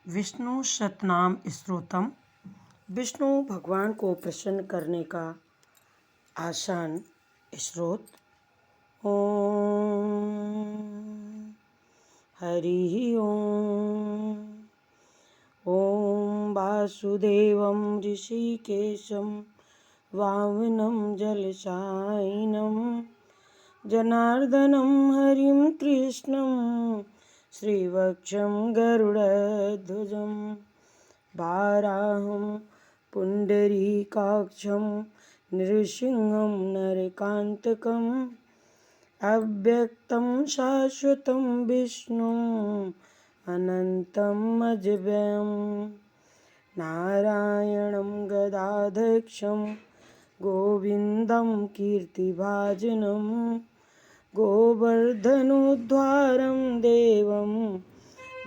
विष्णु शतनाम स्तोत्रम। विष्णु भगवान को प्रसन्न करने का आसान स्रोत। ओम हरि ओम। ओम वासुदेवं ऋषिकेशं वामनं जलशायिनं जनार्दनं हरिं कृष्णं श्रीवक्षं गरुडध्वजं वाराहं पुण्डरीकाक्षं नृसिंहं नरकान्तकम् अव्यक्तं शाश्वतं विष्णुम् अनन्तम् अजव्ययम् नारायणं गदाध्यक्षं गोविन्दं कीर्तिभाजनं गोवर्धनोद्धारं देवं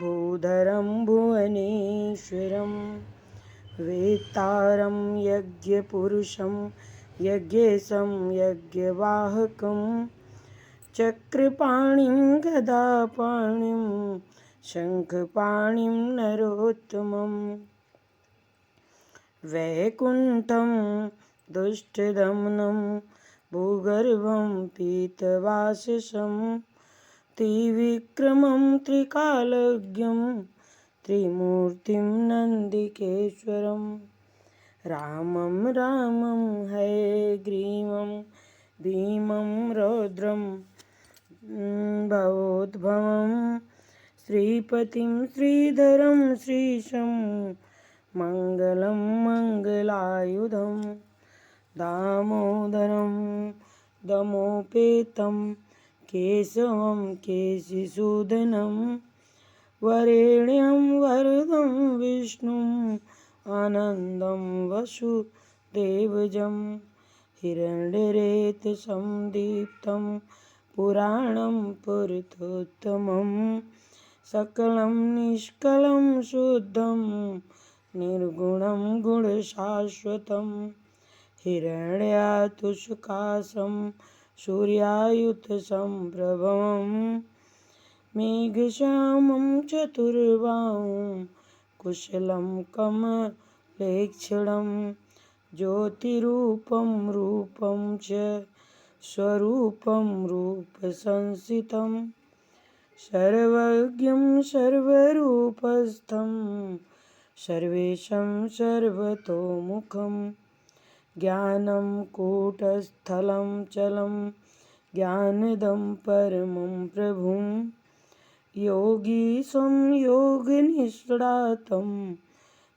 भूधरं भुवनेश्वरं वेत्तारं यज्ञपुरुषं यज्ञेशं यज्ञवाहकं चक्रपाणिं गदापाणिं शङ्खपाणिं नरोत्तमं वैकुण्ठं दुष्टदमनं भूगर्भं पीतवाससं त्रिविक्रमं त्रिकालज्ञं त्रिमूर्तिं नन्दिकेश्वरं रामं रामं हयग्रीवं भीमं रौद्रं भवोद्भवं श्रीपतिं श्रीधरं श्रीशं मङ्गलं मङ्गलायुधं दामोदरं दमोपेतं केशवं केशिसूदनं वरेण्यं वरदं विष्णुम् आनन्दं वसुदेवजं हिरण्यरेतसंदीप्तं पुराणं पुरुषोत्तमं सकलं निष्कलं शुद्धं निर्गुणं गुणशाश्वतं हिरण्यातुषकाशं सूर्यायुधसम्प्रभं मेघश्यामं चतुर्बाहुं कुशलं कमलेक्षणं ज्योतिरूपं रूपं च स्वरूपं रूपसंस्थितं सर्वज्ञं सर्वरूपस्थं सर्वेशं सर्वतोमुखं ज्ञानं कूटस्थलं चलं ज्ञानदं परमं प्रभुं योगीशं योगनिष्ठातं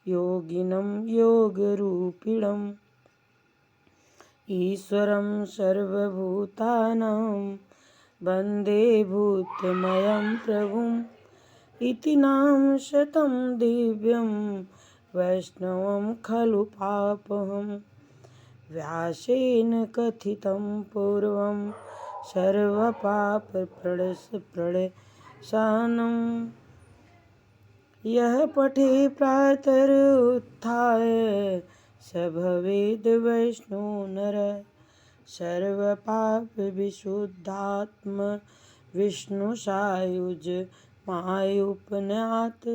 योगिनं योगरूपिणम् ईश्वरं सर्वभूतानां वन्दे भूतमयं प्रभुम् इति नाम शतं दिव्यं वैष्णवं खलु पापहं व्यासेन कथितं पूर्वं सर्वपापप्रणशानं यः पठे प्रातरुत्थाय स भवेद् वैष्णोनरः सर्वपापविशुद्धात्मा विष्णुसायुज मायुपन्यात्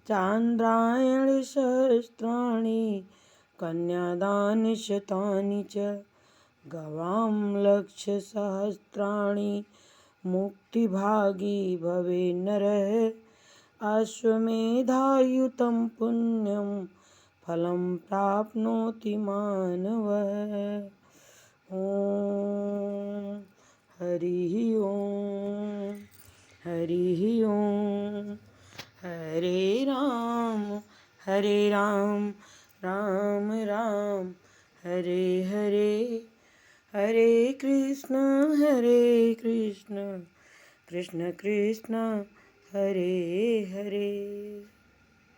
चान्द्रायणसहस्राणि कन्यादानशतानि च गवां लक्षसहस्राणि मुक्तिभागी भवेन्नरः अश्वमेधायुतं पुण्यं फलं प्राप्नोति मानवः। ॐ हरिः ॐ हरिः ॐ। हरे राम राम राम हरे हरे, हरे कृष्ण कृष्ण कृष्ण हरे हरे।